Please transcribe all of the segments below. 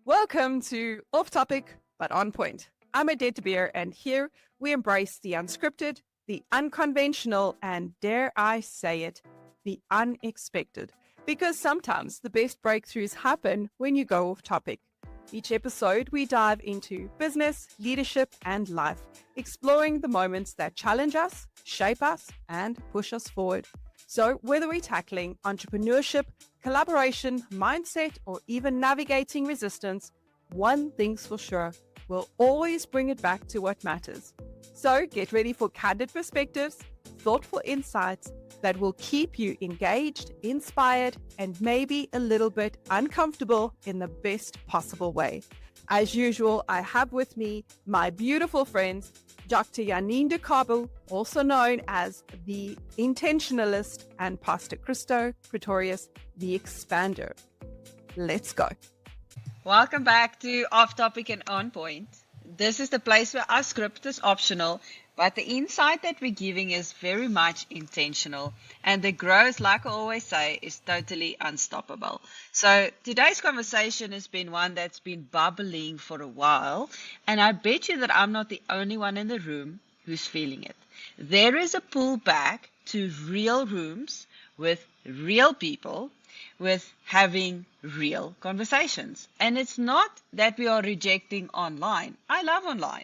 Welcome to Off Topic but On Point. I'm Adelaide, and here we embrace the unscripted, the unconventional, and dare I say it, the unexpected. Because sometimes the best breakthroughs happen when you go off topic. Each episode, we dive into business, leadership, and life, exploring the moments that challenge us, shape us, and push us forward. So, whether we're tackling entrepreneurship, collaboration, mindset, or even navigating resistance, one thing's for sure, we'll always bring it back to what matters. So, get ready for candid perspectives, thoughtful insights that will keep you engaged, inspired, and maybe a little bit uncomfortable in the best possible way. As usual, I have with me my beautiful friends, Dr. Janine de Cabo, also known as the Intentionalist, and Ps Christo Pretorius, the Expander. Let's go. Welcome back to Off Topic and On Point. This is the place where our script is optional, but the insight that we're giving is very much intentional, and the growth, like I always say, is totally unstoppable. So today's conversation has been one that's been bubbling for a while, and I bet you that I'm not the only one in the room who's feeling it. There is a pull back to real rooms with real people, with having real conversations. And it's not that we are rejecting online. I love online.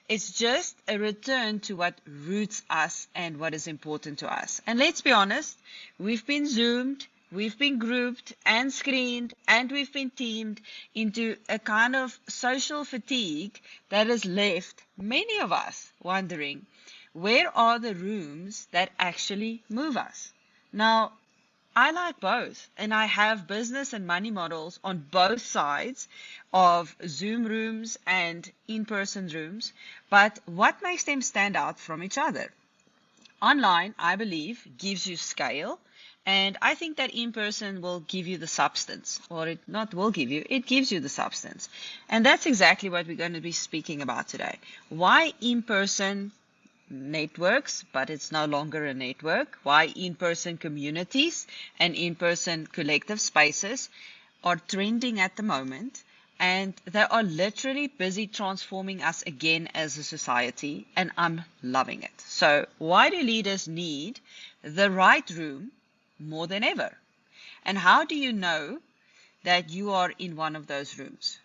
It's just a return to what roots us and what is important to us. And let's be honest, we've been Zoomed, we've been grouped and screened, and we've been teamed into a kind of social fatigue that has left many of us wondering, where are the rooms that actually move us? Now, I like both, and I have business and money models on both sides of Zoom rooms and in-person rooms, but what makes them stand out from each other? Online, I believe, gives you scale, and I think that in-person will give you the substance, or it gives you the substance. And that's exactly what we're going to be speaking about today. Why in-person networks, but it's no longer a network. Why in-person communities and in-person collective spaces are trending at the moment, and they are literally busy transforming us again as a society, and I'm loving it. So why do leaders need the right room more than ever? And how do you know that you are in one of those rooms?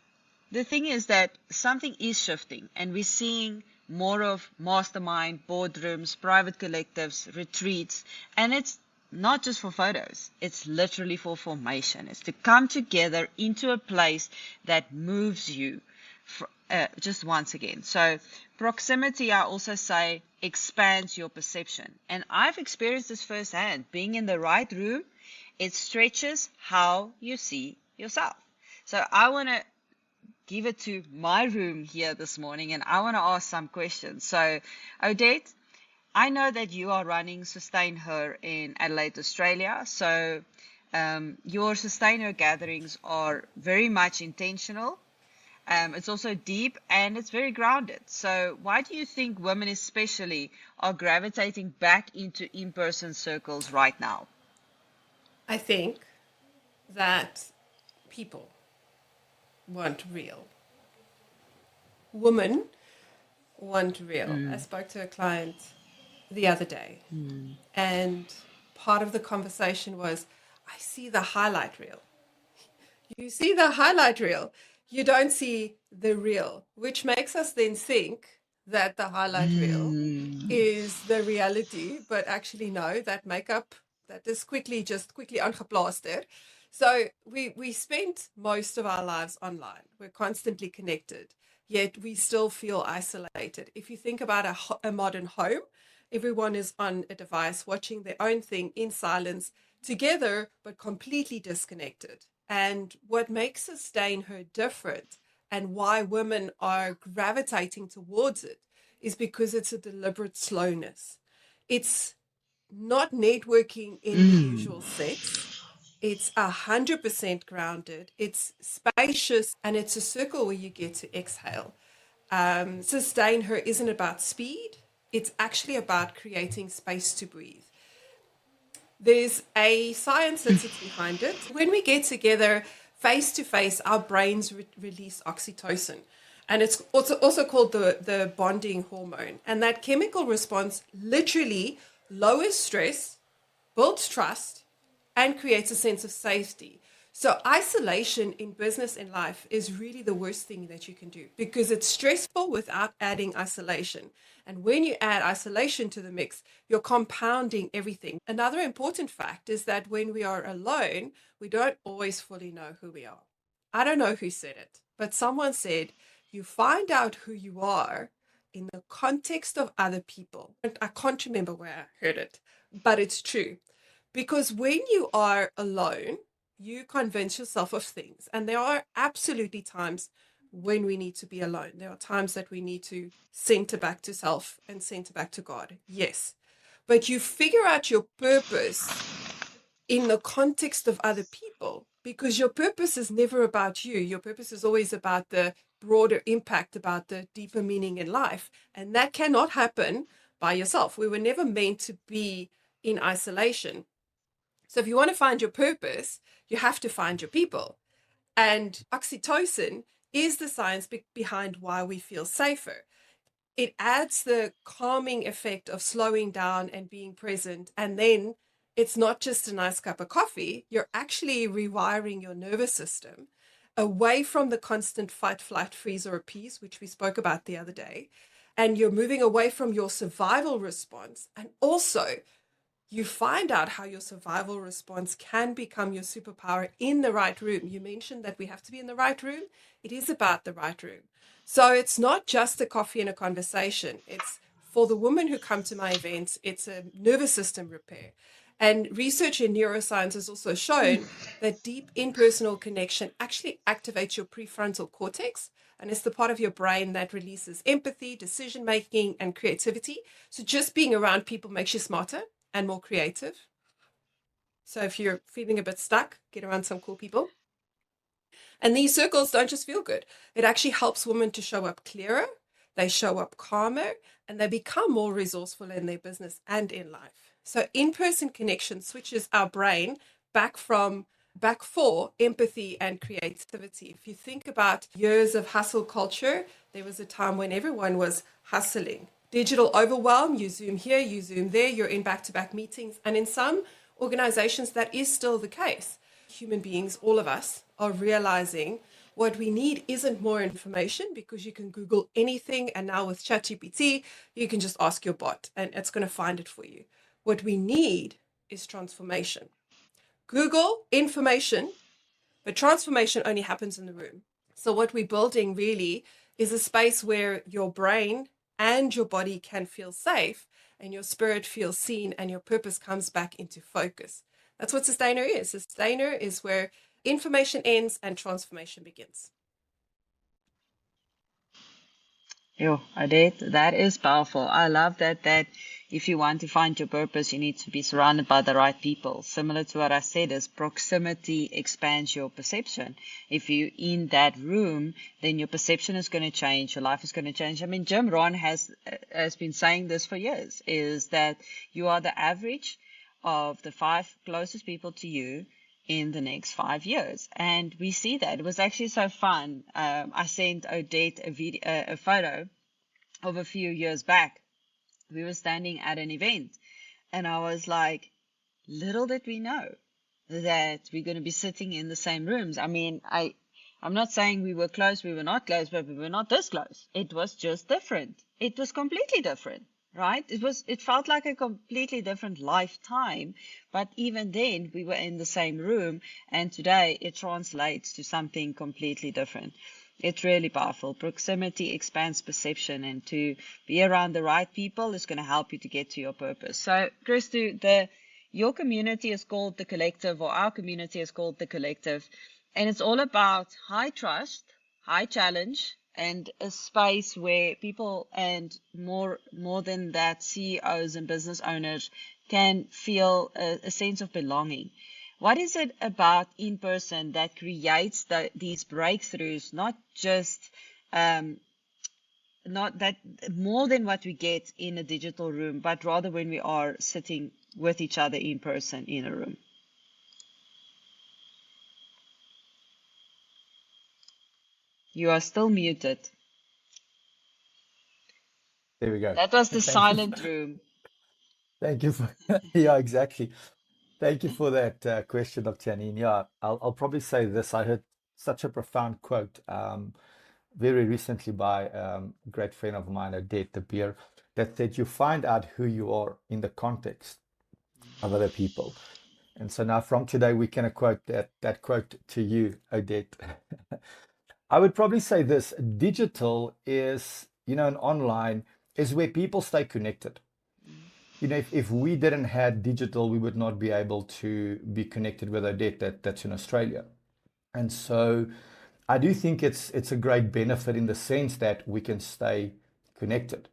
The thing is that something is shifting, and we're seeing more of mastermind, boardrooms, private collectives, retreats, and it's not just for photos, it's literally for formation. It's to come together into a place that moves you just once again. So proximity, I also say, expands your perception. And I've experienced this firsthand. Being in the right room, it stretches how you see yourself. So I want to give it to my room here this morning, and I want to ask some questions. So, Odette, I know that you are running Sustain Her in Adelaide, Australia. So, your Sustain Her gatherings are very much intentional. It's also deep and it's very grounded. So, why do you think women especially are gravitating back into in-person circles right now? I think that people want real. Women want real. I spoke to a client the other day, and part of the conversation was, I see the highlight reel. You see the highlight reel. You don't see the real, which makes us then think that the highlight reel is the reality, but actually no, that makeup, that is quickly aangeplaaster. So we spent most of our lives online. We're constantly connected, yet we still feel isolated. If you think about a modern home, everyone is on a device watching their own thing in silence together, but completely disconnected. And what makes Sustain Her different and why women are gravitating towards it is because it's a deliberate slowness. It's not networking in the usual sense. It's 100% grounded. It's spacious, and it's a circle where you get to exhale. Sustain Her isn't about speed. It's actually about creating space to breathe. There's a science that sits behind it. When we get together Face to face, our brains release oxytocin. And it's also called the bonding hormone. And that chemical response literally lowers stress, builds trust, and creates a sense of safety. So isolation in business and life is really the worst thing that you can do because it's stressful without adding isolation. And when you add isolation to the mix, you're compounding everything. Another important fact is that when we are alone, we don't always fully know who we are. I don't know who said it, but someone said, you find out who you are in the context of other people. And I can't remember where I heard it, but it's true. Because when you are alone, you convince yourself of things. And there are absolutely times when we need to be alone. There are times that we need to center back to self and center back to God. Yes. But you figure out your purpose in the context of other people because your purpose is never about you. Your purpose is always about the broader impact, about the deeper meaning in life. And that cannot happen by yourself. We were never meant to be in isolation. So if you want to find your purpose, you have to find your people. And oxytocin is the science behind why we feel safer. It adds the calming effect of slowing down and being present. And then it's not just a nice cup of coffee. You're actually rewiring your nervous system away from the constant fight, flight, freeze, or appease, which we spoke about the other day. And you're moving away from your survival response. And also, you find out how your survival response can become your superpower in the right room. You mentioned that we have to be in the right room. It is about the right room. So it's not just a coffee and a conversation. It's for the women who come to my events, it's a nervous system repair. And research in neuroscience has also shown that deep impersonal connection actually activates your prefrontal cortex. And it's the part of your brain that releases empathy, decision-making, and creativity. So just being around people makes you smarter and more creative. So if you're feeling a bit stuck, get around some cool people. And these circles don't just feel good. It actually helps women to show up clearer, they show up calmer, and they become more resourceful in their business and in life. So in-person connection switches our brain back for empathy and creativity. If you think about years of hustle culture, there was a time when everyone was hustling. Digital overwhelm, you Zoom here, you Zoom there, you're in back-to-back meetings. And in some organizations, that is still the case. Human beings, all of us, are realizing what we need isn't more information because you can Google anything. And now with ChatGPT, you can just ask your bot and it's going to find it for you. What we need is transformation. Google information, but transformation only happens in the room. So what we're building really is a space where your brain and your body can feel safe and your spirit feels seen and your purpose comes back into focus. That's what Sustainer is. Sustainer is where information ends and transformation begins. Yo, Odette, that is powerful. I love that if you want to find your purpose, you need to be surrounded by the right people. Similar to what I said, is proximity expands your perception. If you're in that room, then your perception is going to change. Your life is going to change. I mean, Jim Rohn has been saying this for years, is that you are the average of the 5 closest people to you in the next 5 years. And we see that. It was actually so fun. I sent Odette a photo of a few years back. We were standing at an event and I was like, little did we know that we're going to be sitting in the same rooms. I mean, I'm not saying we were close, we were not close, but we were not this close. It was just different. It was completely different. Right? It felt like a completely different lifetime, but even then we were in the same room, and today it translates to something completely different. It's really powerful. Proximity expands perception, and to be around the right people is going to help you to get to your purpose. So, Christo, your community is called The Collective, or our community is called The Collective, and it's all about high trust, high challenge, and a space where people, and more than that, CEOs and business owners can feel a sense of belonging. What is it about in person that creates these breakthroughs, not that more than what we get in a digital room, but rather when we are sitting with each other in person in a room? You are still muted. There we go. That was the Thank you. silent room. Thank you for, yeah, exactly. Thank you for that question, Dr. Janine. Yeah, I'll probably say this. I heard such a profound quote very recently by a great friend of mine, Odette, the beer, that said, you find out who you are in the context of other people. And so now from today, we can quote that quote to you, Odette. I would probably say this, digital is, and online is where people stay connected. If we didn't have digital, we would not be able to be connected with Odette that's in Australia. And so I do think it's a great benefit in the sense that we can stay connected.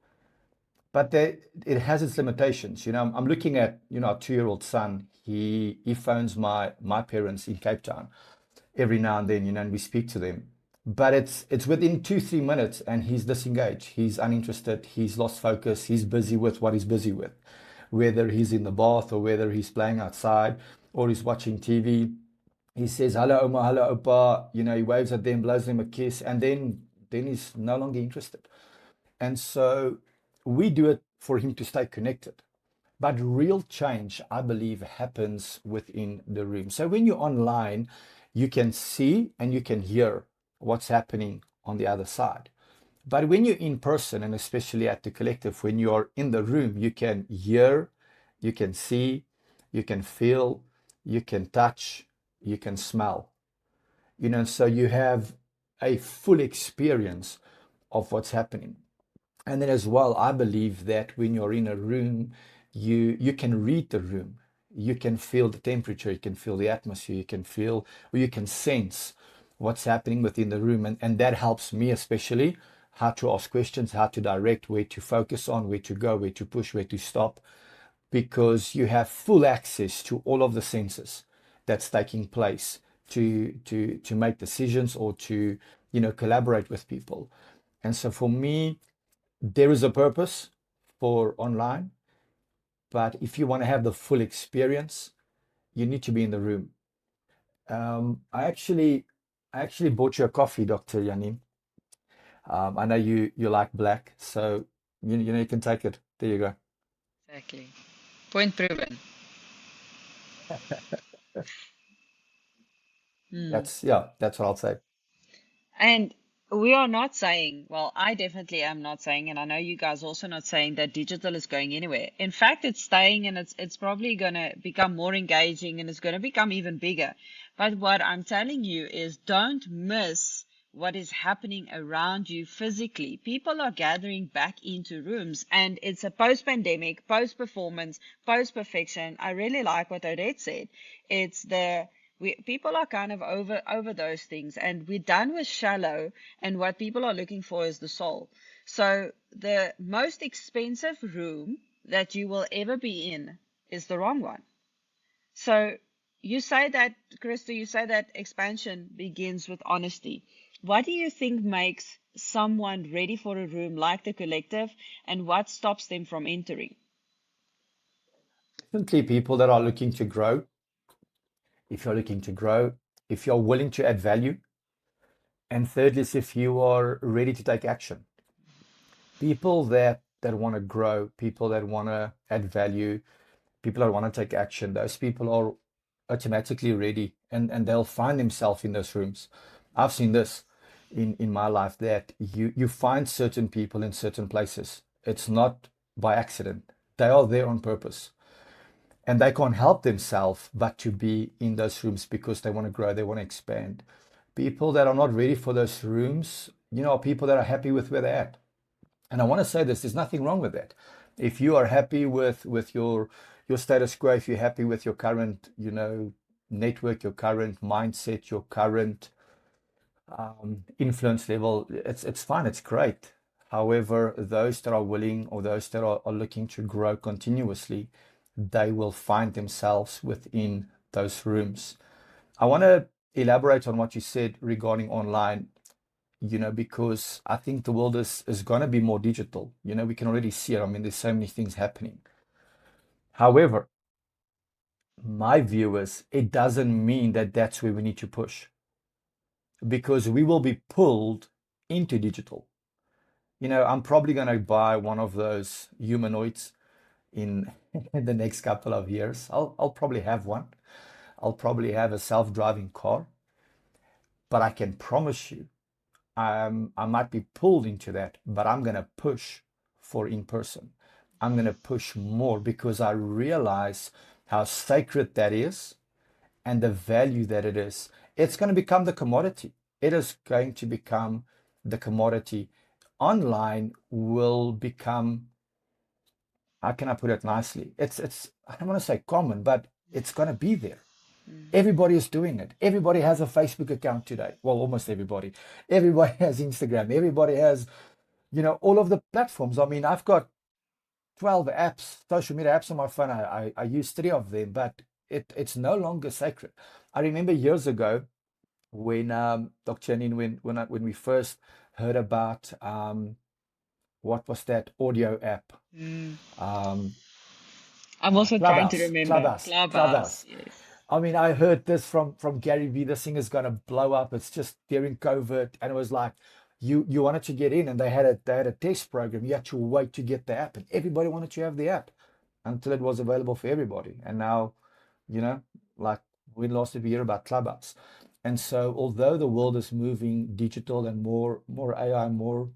But it has its limitations. I'm looking at, our 2-year-old son. He phones my parents in Cape Town every now and then, and we speak to them. But it's within 2-3 minutes and he's disengaged. He's uninterested. He's lost focus. He's busy with what he's busy with, whether he's in the bath or whether he's playing outside or he's watching TV. He says, hello, Oma, hello, Opa. He waves at them, blows them a kiss, and then he's no longer interested. And so we do it for him to stay connected. But real change, I believe, happens within the room. So when you're online, you can see and you can hear what's happening on the other side. But when you're in person, and especially at the collective, when you're in the room, you can hear, you can see, you can feel, you can touch, you can smell. So you have a full experience of what's happening. And then as well, I believe that when you're in a room, you can read the room. You can feel the temperature, you can feel the atmosphere, you can feel, or you can sense what's happening within the room. And that helps me especially how to ask questions, how to direct, where to focus on, where to go, where to push, where to stop, because you have full access to all of the senses that's taking place to make decisions or to, collaborate with people. And so for me, there is a purpose for online, but if you want to have the full experience, you need to be in the room. I actually bought you a coffee, Dr. Janine. I know you like black, so you can take it. There you go. Exactly. Point proven. Hmm. That's what I'll say. And we are not saying, well, I definitely am not saying, and I know you guys also not saying that digital is going anywhere. In fact, it's staying and it's probably going to become more engaging and it's going to become even bigger. But what I'm telling you is don't miss what is happening around you physically. People are gathering back into rooms and it's a post-pandemic, post-performance, post-perfection. I really like what Odette said. It's people are kind of over those things and we're done with shallow, and what people are looking for is the soul. So the most expensive room that you will ever be in is the wrong one. So you say that, Christo, you say that expansion begins with honesty. What do you think makes someone ready for a room like the collective, and what stops them from entering? Definitely people that are looking to grow. If you're looking to grow, if you're willing to add value, and thirdly is if you are ready to take action. People that want to grow, people that want to add value, people that want to take action, those people are automatically ready, and they'll find themselves in those rooms. I've seen this in my life, that you find certain people in certain places. It's not by accident. They are there on purpose. And they can't help themselves but to be in those rooms because they want to grow, they want to expand. People that are not ready for those rooms, are people that are happy with where they're at. And I want to say this, there's nothing wrong with that. If you are happy with your status quo, if you're happy with your current, network, your current mindset, your current influence level, it's fine, it's great. However, those that are willing or those that are looking to grow continuously, they will find themselves within those rooms. I want to elaborate on what you said regarding online, because I think the world is going to be more digital. We can already see it. I mean, there's so many things happening. However, my view is it doesn't mean that that's where we need to push, because we will be pulled into digital. I'm probably going to buy one of those humanoids in in the next couple of years. I'll probably have one. I'll probably have a self-driving car, but I can promise you, I might be pulled into that, but I'm going to push for in person. I'm going to push more because I realize how sacred that is and the value that it is. It's going to become the commodity. It is going to become the commodity. Online will become, how can I put it nicely? It's I don't want to say common, but it's going to be there. Everybody is doing it. Everybody has a Facebook account today. Well, almost everybody. Everybody has Instagram. Everybody has, all of the platforms. I mean, I've got 12 apps, social media apps on my phone. I use 3 of them, but it's no longer sacred. I remember years ago when Dr. Janine, when we first heard about what was that audio app? Um, I'm also trying to Clubhouse, remember. Clubhouse, Clubhouse, Clubhouse. yes. I mean, I heard this from Gary Vee. This thing is gonna blow up. It's just during COVID, and it was like you wanted to get in, and they had a test program. You had to wait to get the app, and everybody wanted to have the app until it was available for everybody. And now, you know, like we last we hear about Clubhouse. And so, although the world is moving digital and more AI, more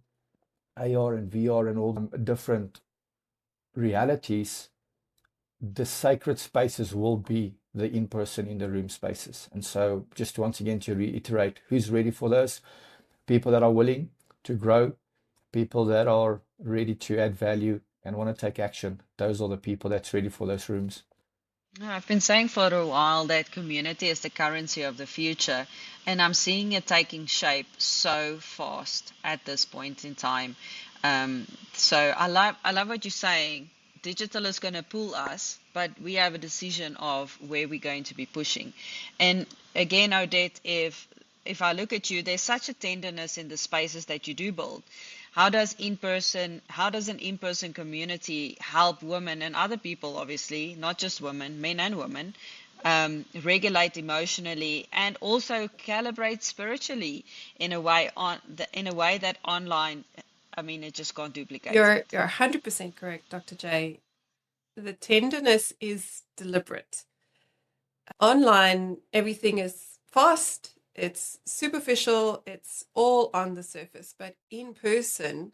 AR and VR and all the different realities, the sacred spaces will be the in-person in the room spaces. And so just once again to reiterate, who's ready for those? People that are willing to grow, people that are ready to add value and want to take action. Those are the people that's ready for those rooms. I've been saying for a while that community is the currency of the future, and I'm seeing it taking shape so fast at this point in time. So I love what you're saying. Digital is going to pull us, but we have a decision of where we're going to be pushing. And again, Odette, if I look at you, there's such a tenderness in the spaces that you do build. How does an in-person community help women and other people, obviously, not just women, men and women, regulate emotionally and also calibrate spiritually in a way that online, I mean, it just can't duplicate You're it. 100% correct, Dr. J. The tenderness is deliberate. Online, everything is fast, it's superficial, it's all on the surface. But in person,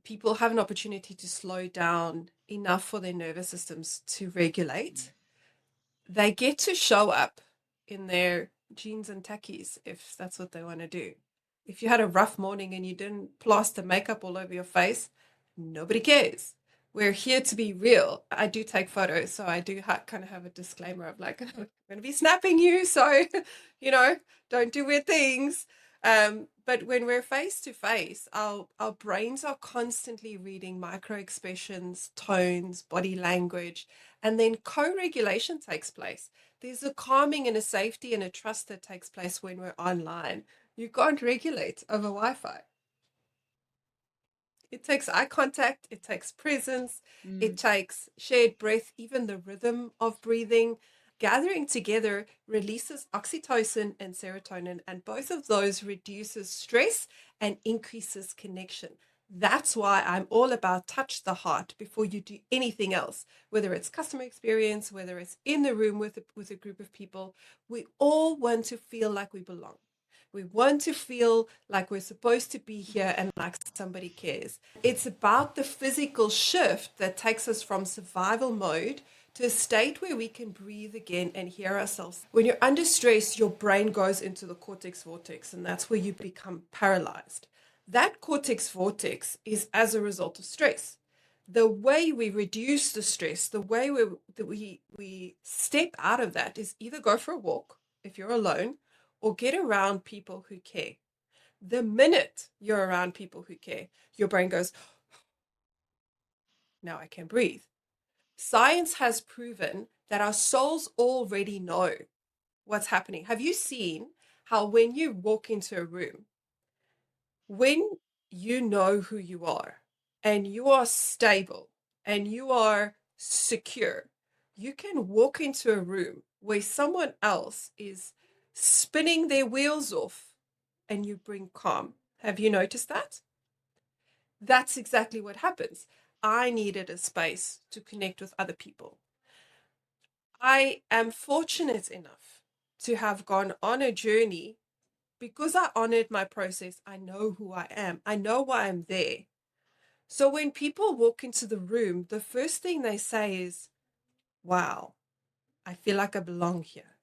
people have an opportunity to slow down enough for their nervous systems to regulate. They get to show up in their jeans and tackies if that's what they want to do. If you had a rough morning and you didn't plaster makeup all over your face, nobody cares. We're here to be real. I do take photos, so I do kind of have a disclaimer of like, I'm going to be snapping you, so, don't do weird things. But when we're face to face, our brains are constantly reading micro expressions, tones, body language, and then co-regulation takes place. There's a calming and a safety and a trust that takes place when we're online. You can't regulate over Wi-Fi. It takes eye contact, it takes presence, it takes shared breath, even the rhythm of breathing. Gathering together releases oxytocin and serotonin, and both of those reduces stress and increases connection. That's why I'm all about touch the heart before you do anything else, whether it's customer experience, whether it's in the room with a group of people. We all want to feel like we belong. We want to feel like we're supposed to be here and like somebody cares. It's about the physical shift that takes us from survival mode to a state where we can breathe again and hear ourselves. When you're under stress, your brain goes into the cortex vortex, and that's where you become paralyzed. That cortex vortex is as a result of stress. The way we reduce the stress, the way we step out of that is either go for a walk if you're alone, or get around people who care. The minute you're around people who care, your brain goes, now I can breathe. Science has proven that our souls already know what's happening. Have you seen how when you walk into a room, when you know who you are and you are stable and you are secure, you can walk into a room where someone else is spinning their wheels off and you bring calm. Have you noticed that? That's exactly what happens. I needed a space to connect with other people. I am fortunate enough to have gone on a journey because I honored my process. I know who I am. I know why I'm there. So when people walk into the room, the first thing they say is, wow, I feel like I belong here.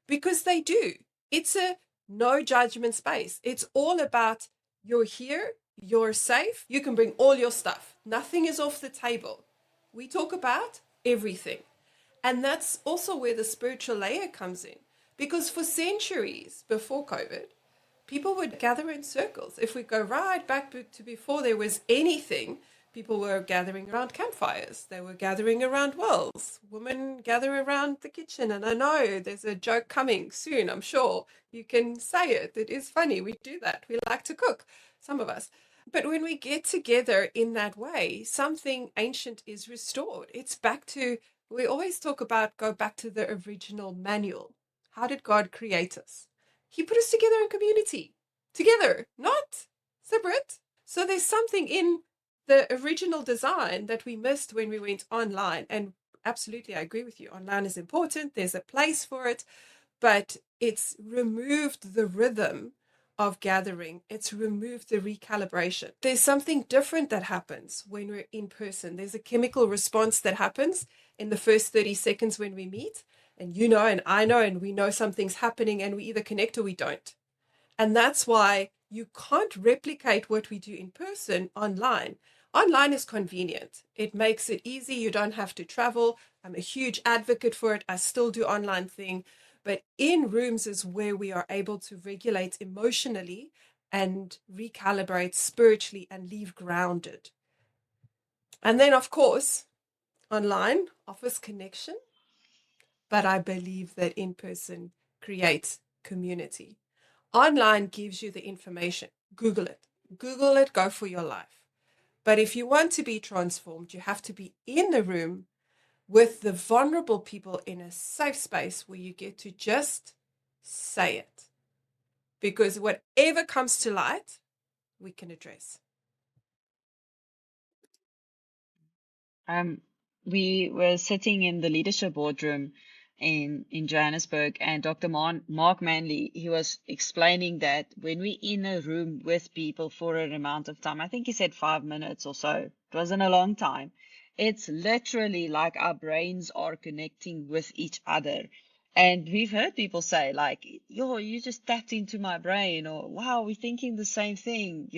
Because they do. It's a no judgment space. It's all about you're here, you're safe, you can bring all your stuff. Nothing is off the table. We talk about everything. And that's also where the spiritual layer comes in. Because for centuries before COVID, people would gather in circles. If we go right back to before there was anything, people were gathering around campfires. They were gathering around wells. Women gather around the kitchen. And I know there's a joke coming soon, I'm sure. You can say it. It is funny. We do that. We like to cook, some of us. But when we get together in that way, something ancient is restored. It's back to, we always talk about go back to the original manual. How did God create us? He put us together in community, together, not separate. So there's something in the original design that we missed when we went online. And absolutely, I agree with you. Online is important. There's a place for it, but it's removed the rhythm of gathering. It's removed the recalibration. There's something different that happens when we're in person. There's a chemical response that happens in the first 30 seconds when we meet. And you know, and I know, and we know something's happening, and we either connect or we don't. And that's why you can't replicate what we do in person online. Online is convenient. It makes it easy. You don't have to travel. I'm a huge advocate for it. I still do online thing. But in rooms is where we are able to regulate emotionally and recalibrate spiritually and leave grounded. And then, of course, online offers connection, but I believe that in person creates community. Online gives you the information. Google it. Google it, go for your life. But if you want to be transformed, you have to be in the room with the vulnerable people in a safe space where you get to just say it. Because whatever comes to light, we can address. We were sitting in the leadership boardroom in Johannesburg, and Dr. Mark Manley, he was explaining that when we're in a room with people for an amount of time, I think he said 5 minutes or so, it wasn't a long time, it's literally like our brains are connecting with each other. And we've heard people say, like, yo, you just tapped into my brain, or wow, we're thinking the same thing,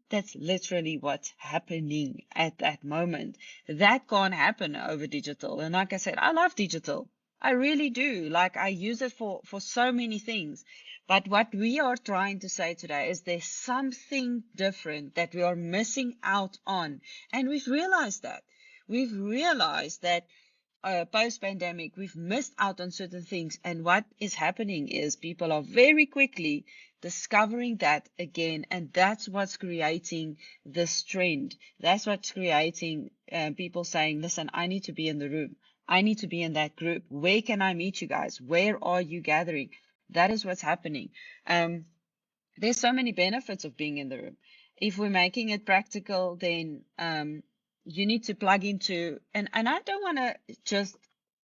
that's literally what's happening at that moment. That can't happen over digital. And like I said, I love digital. I really do. Like, I use it for so many things. But what we are trying to say today is there's something different that we are missing out on. And we've realized that. We've realized that post-pandemic, we've missed out on certain things. And what is happening is people are very quickly discovering that again. And that's what's creating this trend. That's what's creating people saying, listen, I need to be in the room. I need to be in that group. Where can I meet you guys? Where are you gathering? That is what's happening. There's so many benefits of being in the room. If we're making it practical, then you need to plug into, and I don't want to just,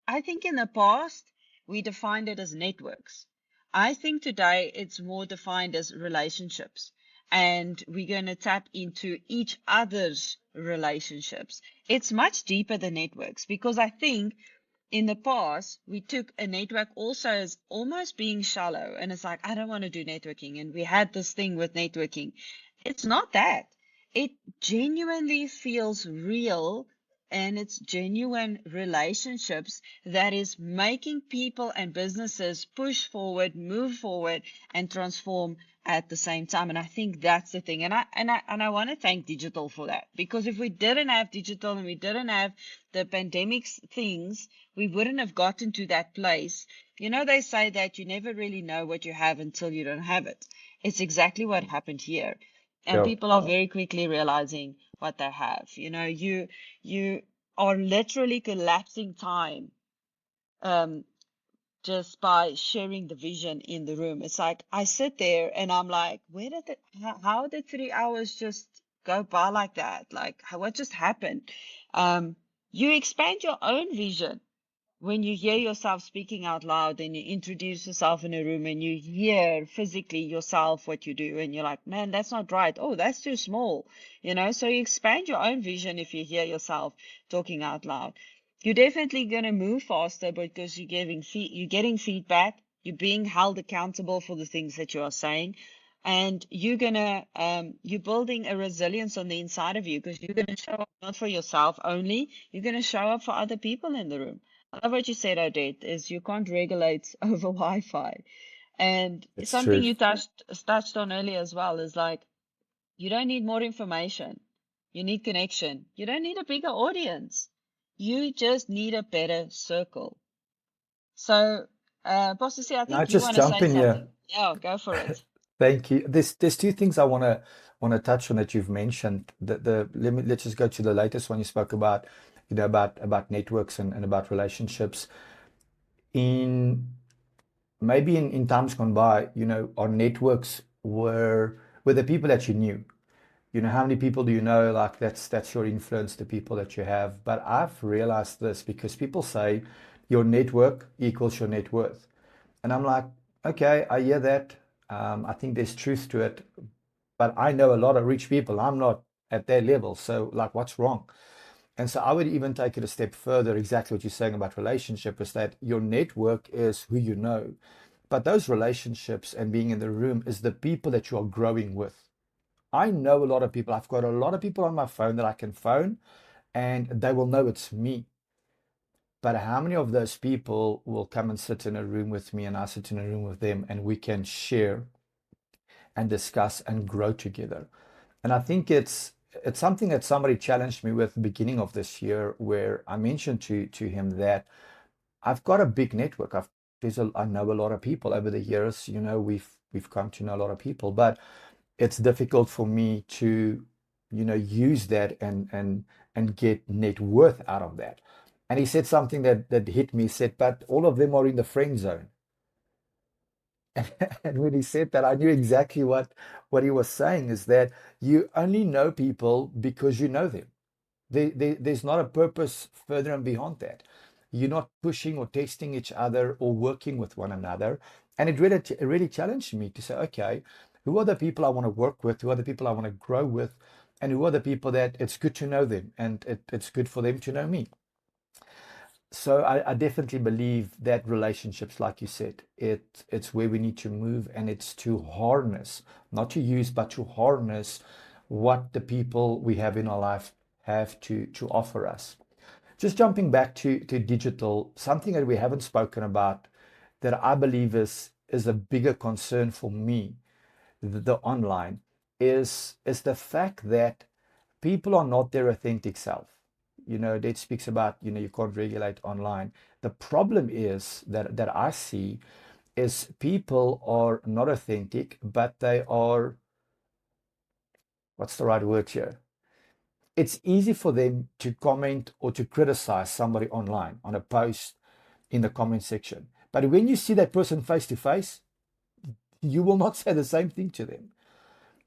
I think in the past, we defined it as networks. I think today it's more defined as relationships. And we're going to tap into each other's relationships. It's much deeper than networks, because I think in the past, we took a network also as almost being shallow. And it's like, I don't want to do networking. And we had this thing with networking. It's not that. It genuinely feels real, and it's genuine relationships that is making people and businesses push forward, move forward, and transform at the same time. And I think that's the thing. And I want to thank digital for that, because if we didn't have digital and we didn't have the pandemic's things, we wouldn't have gotten to that place. They say that you never really know what you have until you don't have it. It's exactly what happened here. And Yeah. people are very quickly realizing what they have. You are literally collapsing time just by sharing the vision in the room. It's like I sit there and I'm like, how did 3 hours just go by like that? Like, what just happened? You expand your own vision when you hear yourself speaking out loud and you introduce yourself in a room and you hear physically yourself what you do and you're like, man, that's not right. Oh, that's too small. So you expand your own vision if you hear yourself talking out loud. You're definitely going to move faster because you're getting feedback, you're being held accountable for the things that you are saying, and you're building a resilience on the inside of you because you're going to show up not for yourself only, you're going to show up for other people in the room. I love what you said, Odette, is you can't regulate over Wi-Fi. And It's something true. you touched on earlier as well is like, you don't need more information. You need connection. You don't need a bigger audience. You just need a better circle. So, Pastor C, I Can I think you just want to jump say in here? something. Yeah, go for it. Thank you. There's two things I wanna touch on that you've mentioned. Let's just go to the latest one you spoke about, about networks and about relationships. In maybe in times gone by, our networks were the people that you knew. How many people do you know? Like that's your influence, the people that you have. But I've realized this because people say your network equals your net worth. And I'm like, okay, I hear that. I think there's truth to it, but I know a lot of rich people. I'm not at their level. So, like, what's wrong? And so I would even take it a step further. Exactly what you're saying about relationship is that your network is who you know, but those relationships and being in the room is the people that you are growing with. I know a lot of people. I've got a lot of people on my phone that I can phone and they will know it's me. But how many of those people will come and sit in a room with me and I sit in a room with them and we can share and discuss and grow together? And I think it's something that somebody challenged me with beginning of this year, where I mentioned to him that I've got a big network. I know a lot of people over the years. We've come to know a lot of people, but it's difficult for me to, use that and get net worth out of that. And he said something that hit me. He said, but all of them are in the friend zone. And when he said that, I knew exactly what he was saying is that you only know people because you know them. There's not a purpose further and beyond that. You're not pushing or testing each other or working with one another. And it really challenged me to say, okay, who are the people I want to work with? Who are the people I want to grow with? And who are the people that it's good to know them and it's good for them to know me? So I definitely believe that relationships, like you said, it's where we need to move, and it's to harness, not to use, but to harness what the people we have in our life have to offer us. Just jumping back to digital, something that we haven't spoken about that I believe is a bigger concern for me, the online, is the fact that people are not their authentic self. That speaks about, you can't regulate online. The problem is that I see is people are not authentic, but they are, what's the right word here? It's easy for them to comment or to criticize somebody online on a post in the comment section. But when you see that person face to face, you will not say the same thing to them.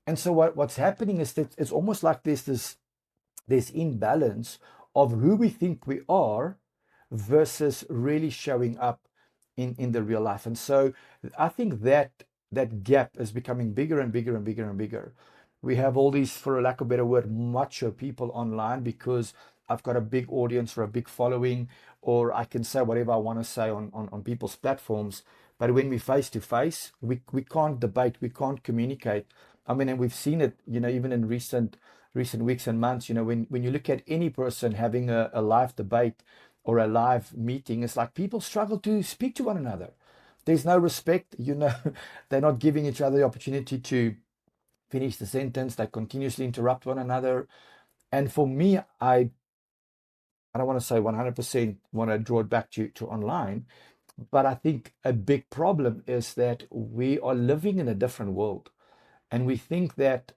And so what's happening is that it's almost like there's imbalance of who we think we are versus really showing up in the real life. And so I think that gap is becoming bigger and bigger and bigger and bigger. We have all these, for a lack of a better word, macho people online because I've got a big audience or a big following, or I can say whatever I want to say on people's platforms. But when we face to face, we can't debate, we can't communicate. I mean, and we've seen it, even in recent weeks and months, when you look at any person having a live debate or a live meeting, it's like people struggle to speak to one another. There's no respect, they're not giving each other the opportunity to finish the sentence. They continuously interrupt one another. And for me, I don't want to say 100% want to draw it back to online, but I think a big problem is that we are living in a different world. And we think that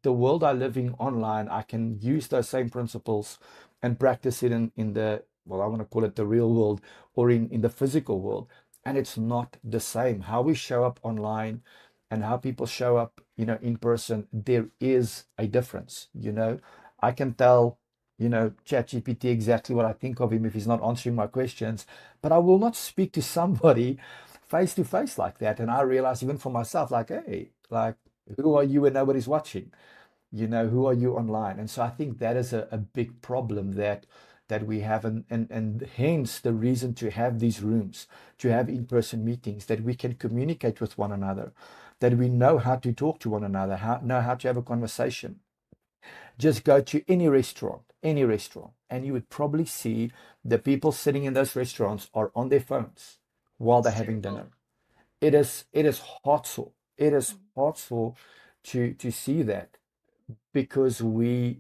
the world I live in online, I can use those same principles and practice it in the, well, I want to call it the real world or in the physical world. and it's not the same. How we show up online and how people show up, in person, there is a difference. I can tell, ChatGPT exactly what I think of him if he's not answering my questions, but I will not speak to somebody face to face like that. And I realize even for myself, like, hey, like, who are you when nobody's watching? Who are you online? And so I think that is a big problem that we have, and hence the reason to have these rooms, to have in-person meetings, that we can communicate with one another, that we know how to talk to one another, know how to have a conversation. Just go to any restaurant, and you would probably see the people sitting in those restaurants are on their phones while they're It's having terrible. dinner. It is hurtful. It is hurtful to see that, because I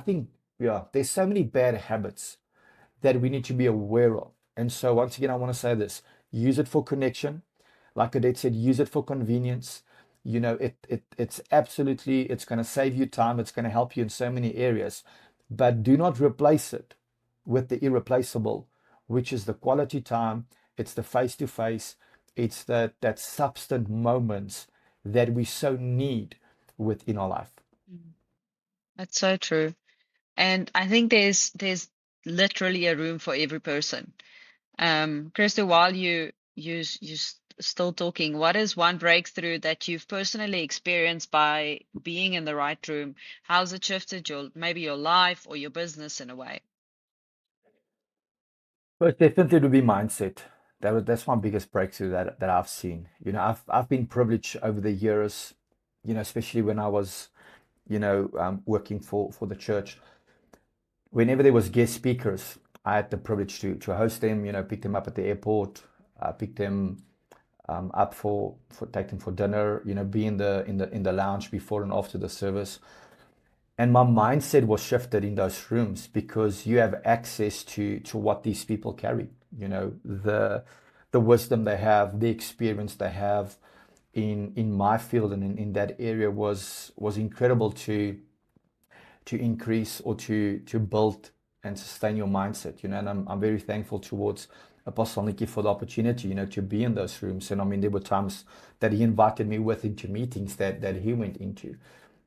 think, yeah, there's so many bad habits that we need to be aware of. And so once again, I want to say this: use it for connection. Like Odette said, use it for convenience. It's absolutely, it's going to save you time. It's going to help you in so many areas, but do not replace it with the irreplaceable, which is the quality time. It's the face to face. It's that substance moments that we so need within our life. Mm. That's so true. And I think there's literally a room for every person. Christo, while still talking, what is one breakthrough that you've personally experienced by being in the right room? How's it shifted maybe your life or your business in a way? But definitely to be mindset. That's my biggest breakthrough that I've seen. I've been privileged over the years, especially when I was, working for the church. Whenever there was guest speakers, I had the privilege to host them. Pick them up at the airport, pick them up for take them for dinner. Be in the lounge before and after the service. And my mindset was shifted in those rooms, because you have access to what these people carry, the wisdom they have, the experience they have in my field and in that area was incredible to increase or to build and sustain your mindset. And I'm very thankful towards Apostle Nikki for the opportunity, to be in those rooms. And I mean, there were times that he invited me with into meetings that he went into.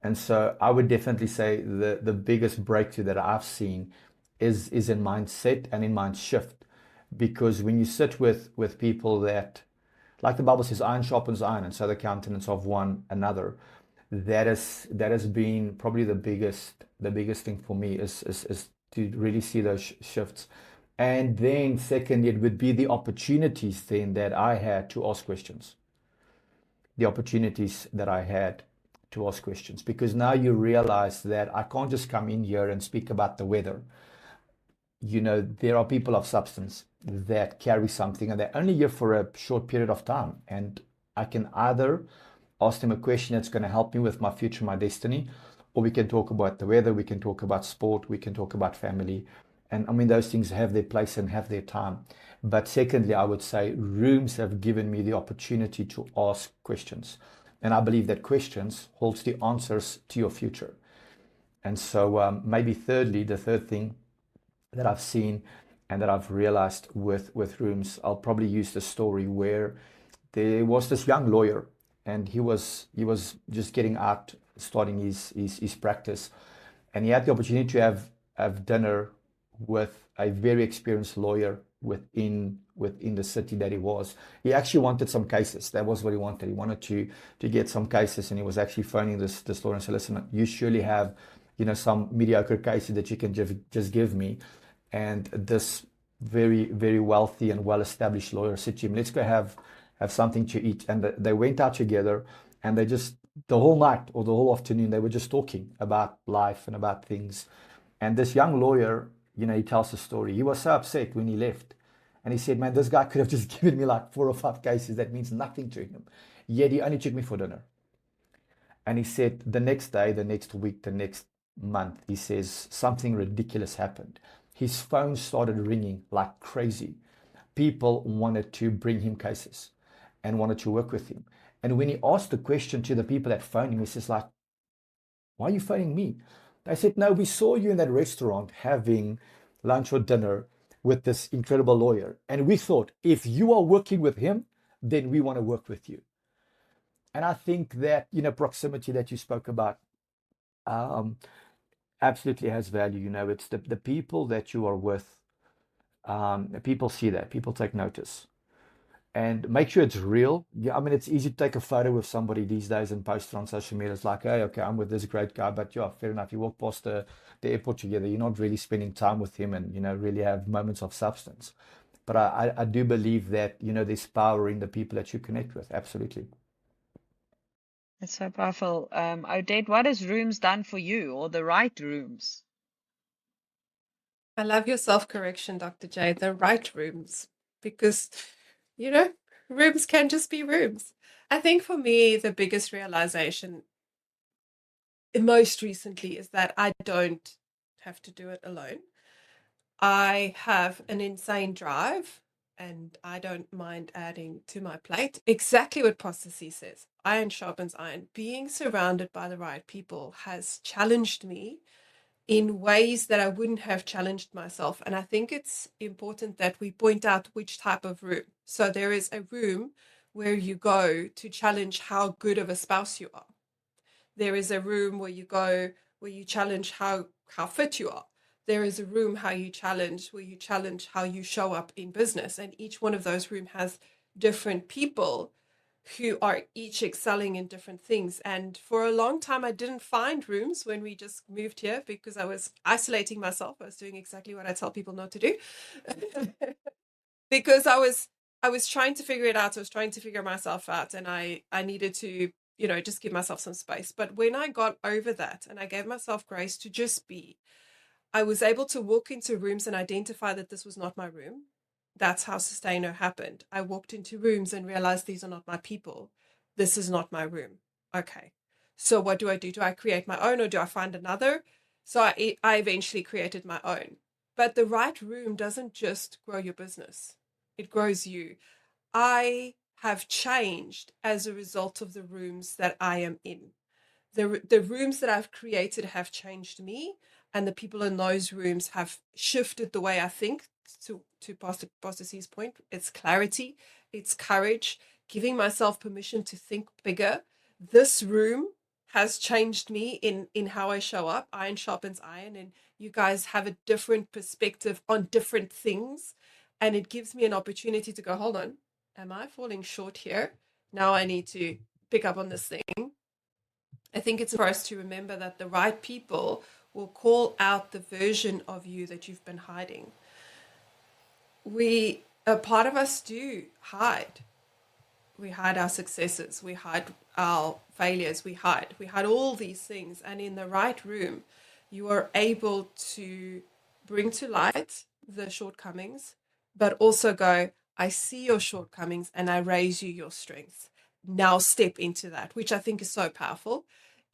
And so I would definitely say the biggest breakthrough that I've seen is in mindset and in mind shift. Because when you sit with people that, like the Bible says, iron sharpens iron, and so the countenance of one another, that has been probably the biggest thing for me, is to really see those shifts. And then secondly, it would be the opportunities then that I had to ask questions. The opportunities that I had to ask questions, because now you realize that I can't just come in here and speak about the weather. There are people of substance that carry something, and they're only here for a short period of time. And I can either ask them a question that's going to help me with my future, my destiny, or we can talk about the weather, we can talk about sport, we can talk about family. And I mean, those things have their place and have their time. But secondly, I would say rooms have given me the opportunity to ask questions. And I believe that questions holds the answers to your future. And so maybe thirdly, the third thing that I've seen and that I've realized with rooms, I'll probably use the story where there was this young lawyer, and he was just getting out, starting his practice, and he had the opportunity to have dinner with a very experienced lawyer within the city that he was. He actually wanted some cases. That was what he wanted. He wanted to get some cases, and he was actually phoning this lawyer and said, "Listen, you surely have, some mediocre cases that you can just give me." And this very, very wealthy and well-established lawyer said to him, "Let's go have something to eat." And they went out together, and they just, the whole night or the whole afternoon, they were just talking about life and about things. And this young lawyer, he tells the story. He was so upset when he left. And he said, "Man, this guy could have just given me like 4 or 5 cases. That means nothing to him. Yet he only took me for dinner." And he said the next day, the next week, the next month, he says something ridiculous happened. His phone started ringing like crazy. People wanted to bring him cases and wanted to work with him. And when he asked the question to the people that phoned him, he says, like, "Why are you phoning me?" They said, "No, we saw you in that restaurant having lunch or dinner, with this incredible lawyer. And we thought, if you are working with him, then we want to work with you. And I think that, proximity that you spoke about, um, absolutely has value. It's the people that you are with. People see that. People take notice. And make sure it's real. Yeah, I mean, it's easy to take a photo with somebody these days and post it on social media. It's like, hey, okay, I'm with this great guy, but yeah, fair enough. You walk past the airport together. You're not really spending time with him and, really have moments of substance. But I do believe that, there's power in the people that you connect with. Absolutely. It's so powerful. Odette, what has rooms done for you, or the right rooms? I love your self-correction, Dr. J, the right rooms, because, rooms can just be rooms. I think for me, the biggest realization most recently is that I don't have to do it alone. I have an insane drive and I don't mind adding to my plate. Exactly what Pastor C says. Iron sharpens iron. Being surrounded by the right people has challenged me in ways that I wouldn't have challenged myself. And I think it's important that we point out which type of room. So there is a room where you go to challenge how good of a spouse you are. There is a room where you go where you challenge how fit you are. There is a room where you challenge how you show up in business. And each one of those rooms has different people who are each excelling in different things. And for a long time, I didn't find rooms when we just moved here because I was isolating myself. I was doing exactly what I tell people not to do because I was trying to figure it out. I was trying to figure myself out, and I needed to, just give myself some space. But when I got over that and I gave myself grace to just be, I was able to walk into rooms and identify that this was not my room. That's how Sustainer happened. I walked into rooms and realized these are not my people. This is not my room. Okay. So what do? Do I create my own or do I find another? So I eventually created my own. But the right room doesn't just grow your business. It grows you. I have changed as a result of the rooms that I am in. The rooms that I've created have changed me, and the people in those rooms have shifted the way I think. To Pastor C's point, it's clarity, it's courage, giving myself permission to think bigger. This room has changed me in how I show up. Iron sharpens iron, and you guys have a different perspective on different things, and it gives me an opportunity to go, hold on, am I falling short here? Now I need to pick up on this thing. I think it's for us to remember that the right people will call out the version of you that you've been hiding. A part of us do hide. We hide our successes. We hide our failures. We hide all these things. And in the right room, you are able to bring to light the shortcomings, but also go, I see your shortcomings and I raise you your strengths. Now step into that, which I think is so powerful.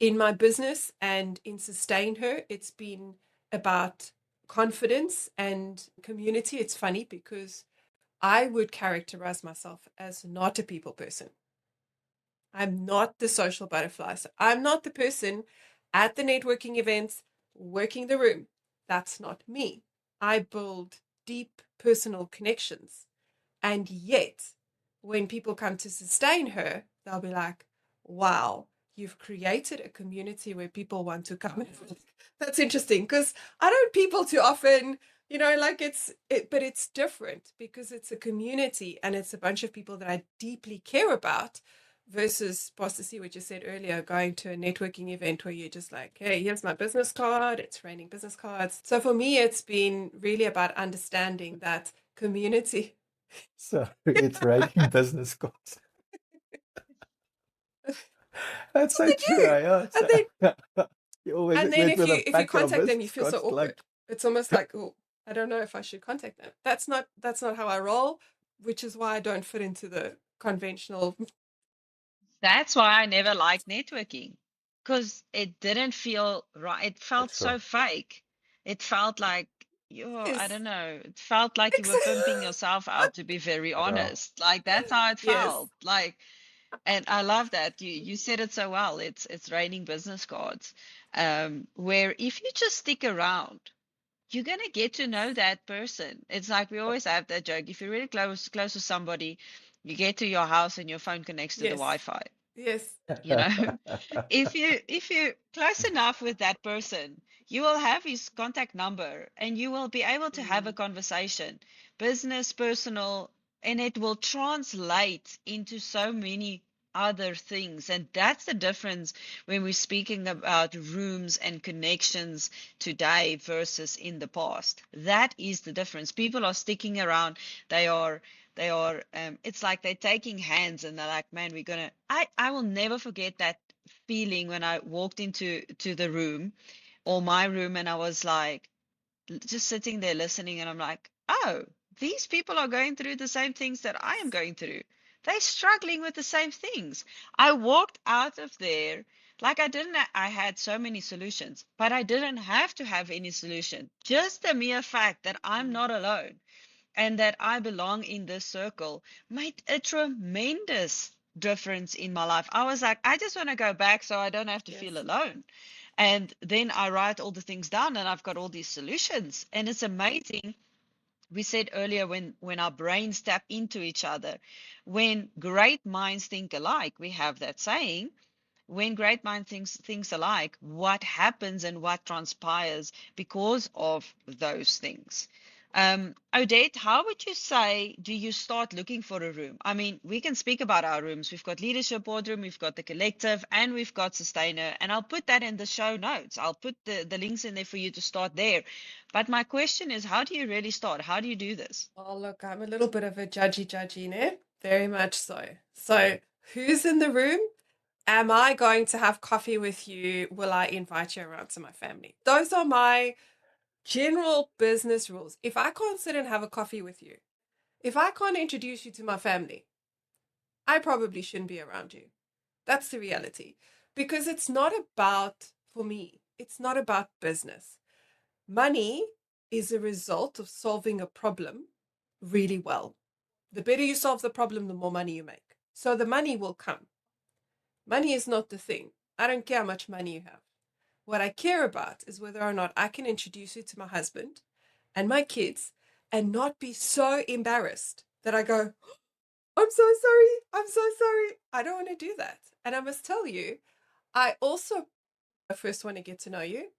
In my business and in Sustain Her, it's been about confidence and community. It's funny because I would characterize myself as not a people person. I'm not the social butterfly. So I'm not the person at the networking events working the room. That's not me. I build deep personal connections. And yet, when people come to Sustain Her, they'll be like, wow, you've created a community where people want to come. That's interesting because I don't people too often, but it's different because it's a community and it's a bunch of people that I deeply care about versus Pastor C, what you said earlier, going to a networking event where you're just like, hey, here's my business card. It's raining business cards. So for me, it's been really about understanding that community. So it's raining business cards. That's so true. Yeah. You always And then went with a if you pack of contact them, you business feel so cards, awkward. like, It's almost like, oh, I don't know if I should contact them. That's not how I roll, which is why I don't fit into the conventional. That's why I never liked networking, because it didn't feel right. It felt that's so right. fake. It felt like, I Yes, don't know. It felt like you were pimping yourself out, to be very Yeah. honest. Like that's how it yes, felt. Like, and I love that you said it so well. It's raining business cards, where if you just stick around, you're gonna get to know that person. It's like we always have that joke. If you're really close to somebody, you get to your house and your phone connects to the Yes. Wi-Fi. Yes. You know, if you're close enough with that person, you will have his contact number and you will be able to have a conversation, business, personal, and it will translate into so many other things. And that's the difference when we're speaking about rooms and connections today versus in the past. That is the difference. People are sticking around. They are it's like they're taking hands and they're like, man, I will never forget that feeling when I walked into the room or my room and I was like just sitting there listening and I'm like, oh, these people are going through the same things that I am going through. They're struggling with the same things. I walked out of there like I had so many solutions, but I didn't have to have any solution. Just the mere fact that I'm not alone and that I belong in this circle made a tremendous difference in my life. I was like, I just want to go back so I don't have to feel Yes. alone. And then I write all the things down and I've got all these solutions. And it's amazing. We said earlier when our brains tap into each other, when great minds think alike, we have that saying, when great minds things alike, what happens and what transpires because of those things. Odette, how would you say do you start looking for a room? I mean, we can speak about our rooms. We've got Leadership Boardroom, we've got the Collective, and we've got Sustainer. And I'll put that in the show notes. I'll put the links in there for you to start there. But my question is, how do you really start? How do you do this? Oh, look, I'm a little bit of a judgy, né? Very much so. So, who's in the room? Am I going to have coffee with you? Will I invite you around to my family? Those are my general business rules. If I can't sit and have a coffee with you, if I can't introduce you to my family, I probably shouldn't be around you. That's the reality. Because it's not about, for me, it's not about business. Money is a result of solving a problem really well. The better you solve the problem, the more money you make. So the money will come. Money is not the thing. I don't care how much money you have. What I care about is whether or not I can introduce you to my husband and my kids and not be so embarrassed that I go, I'm so sorry. I'm so sorry. I don't want to do that. And I must tell you, I also first want to get to know you.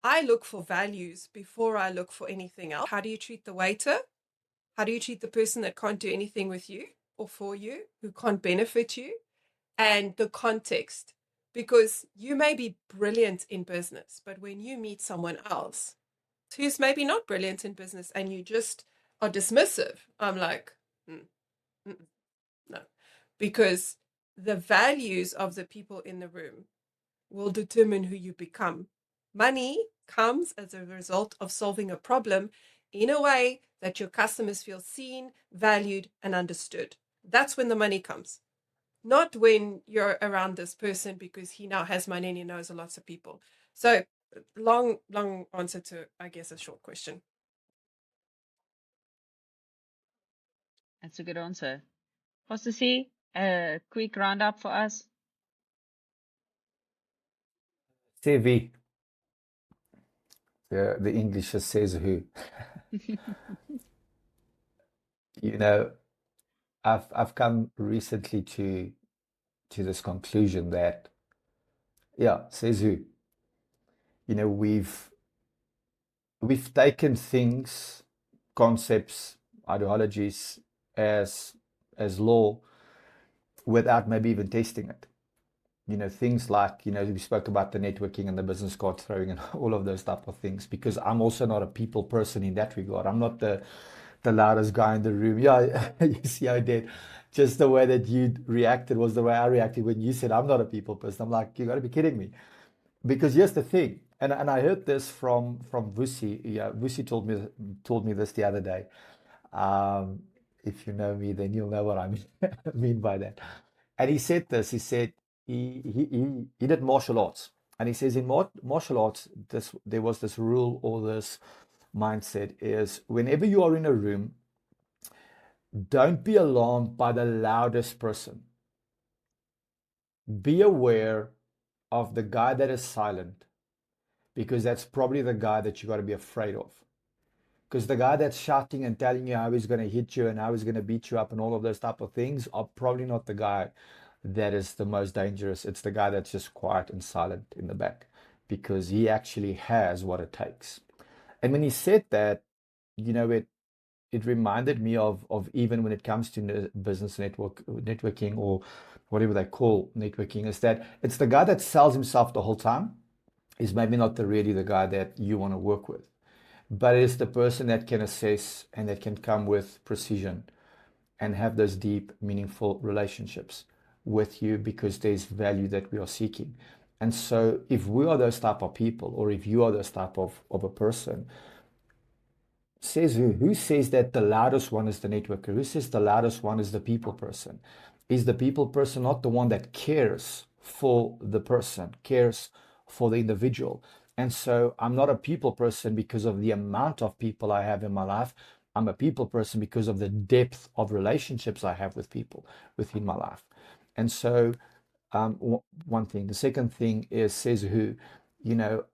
I look for values before I look for anything else. How do you treat the waiter? How do you treat the person that can't do anything with you or for you, who can't benefit you? And the context. Because you may be brilliant in business, but when you meet someone else who's maybe not brilliant in business and you just are dismissive, I'm like, no. Because the values of the people in the room will determine who you become. Money comes as a result of solving a problem in a way that your customers feel seen, valued, and understood. That's when the money comes. Not when you're around this person because he now has money and he knows lots of people. So long answer to, I guess, a short question. That's a good answer. Pastor C, a quick roundup for us. CV. The English just says who. You know, I've come recently to this conclusion that, yeah, says who. You know, we've taken things, concepts, ideologies as law without maybe even testing it. You know, things like, you know, we spoke about the networking and the business card throwing and all of those type of things, because I'm also not a people person in that regard. I'm not the loudest guy in the room. Yeah, you see, I did. Just the way that you reacted was the way I reacted when you said I'm not a people person. I'm like, you got to be kidding me. Because here's the thing, and I heard this from Vusi. Yeah, Vusi told me this the other day. Um, if you know me, then you'll know what I mean, mean by that. And he said this. He said he did martial arts, and he says in martial arts, there was this rule or this mindset is whenever you are in a room, don't be alarmed by the loudest person. Be aware of the guy that is silent, because that's probably the guy that you got to be afraid of. Because the guy that's shouting and telling you how he's going to hit you and how he's going to beat you up and all of those type of things are probably not the guy that is the most dangerous. It's the guy that's just quiet and silent in the back because he actually has what it takes. And when he said that, it reminded me of even when it comes to business networking or whatever they call networking, is that it's the guy that sells himself the whole time is maybe not really the guy that you want to work with, but it is the person that can assess and that can come with precision and have those deep, meaningful relationships with you because there's value that we are seeking. And so if we are those type of people, or if you are those type of a person, says who says that the loudest one is the networker? Who says the loudest one is the people person? Is the people person not the one that cares for the person, cares for the individual? And so I'm not a people person because of the amount of people I have in my life. I'm a people person because of the depth of relationships I have with people within my life. And so one thing. The second thing is, says who,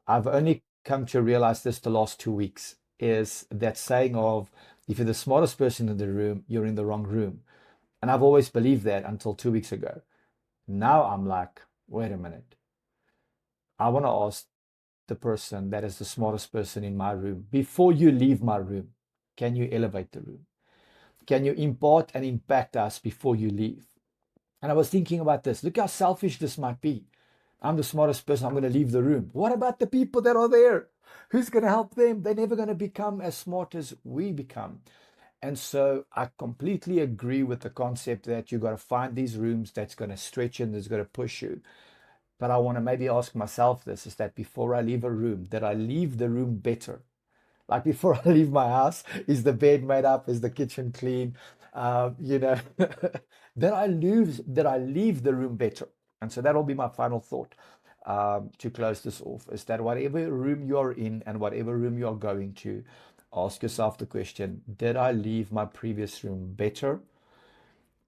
I've only come to realize this the last 2 weeks, is that saying of, if you're the smartest person in the room, you're in the wrong room. And I've always believed that until 2 weeks ago. Now I'm like, wait a minute. I want to ask the person that is the smartest person in my room, before you leave my room, can you elevate the room? Can you impart and impact us before you leave? And I was thinking about this. Look how selfish this might be. I'm the smartest person. I'm going to leave the room. What about the people that are there? Who's going to help them? They're never going to become as smart as we become. And so I completely agree with the concept that you got to find these rooms that's going to stretch you and that's going to push you. But I want to maybe ask myself this, is that before I leave a room, that I leave the room better? Like before I leave my house, is the bed made up? Is the kitchen clean? That I leave the room better. And so that'll be my final thought to close this off, is that whatever room you're in and whatever room you're going to, ask yourself the question, did I leave my previous room better?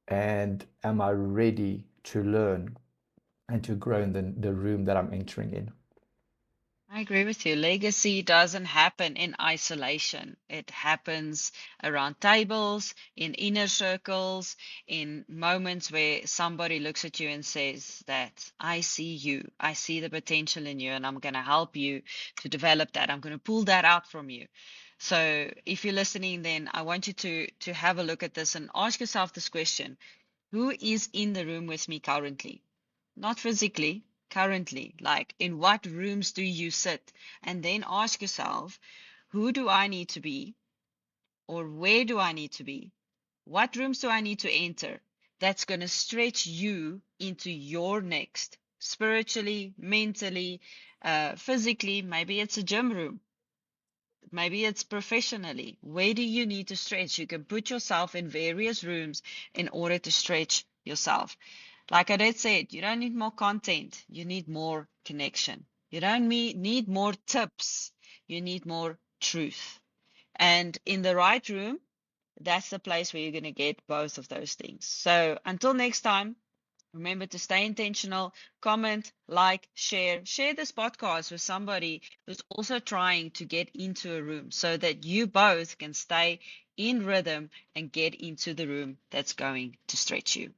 And am I ready to learn and to grow in the room that I'm entering in? I agree with you. Legacy doesn't happen in isolation. It happens around tables, in inner circles, in moments where somebody looks at you and says that I see you, I see the potential in you, and I'm going to help you to develop that. I'm going to pull that out from you. So if you're listening, then I want you to have a look at this and ask yourself this question. Who is in the room with me currently? Not physically, currently. Like, in what rooms do you sit? And then ask yourself, who do I need to be? Or where do I need to be? What rooms do I need to enter? That's going to stretch you into your next, spiritually, mentally, physically. Maybe it's a gym room. Maybe it's professionally. Where do you need to stretch? You can put yourself in various rooms in order to stretch yourself. Like Odette said, you don't need more content. You need more connection. You don't need more tips. You need more truth. And in the right room, that's the place where you're going to get both of those things. So until next time, remember to stay intentional, comment, like, share this podcast with somebody who's also trying to get into a room so that you both can stay in rhythm and get into the room that's going to stretch you.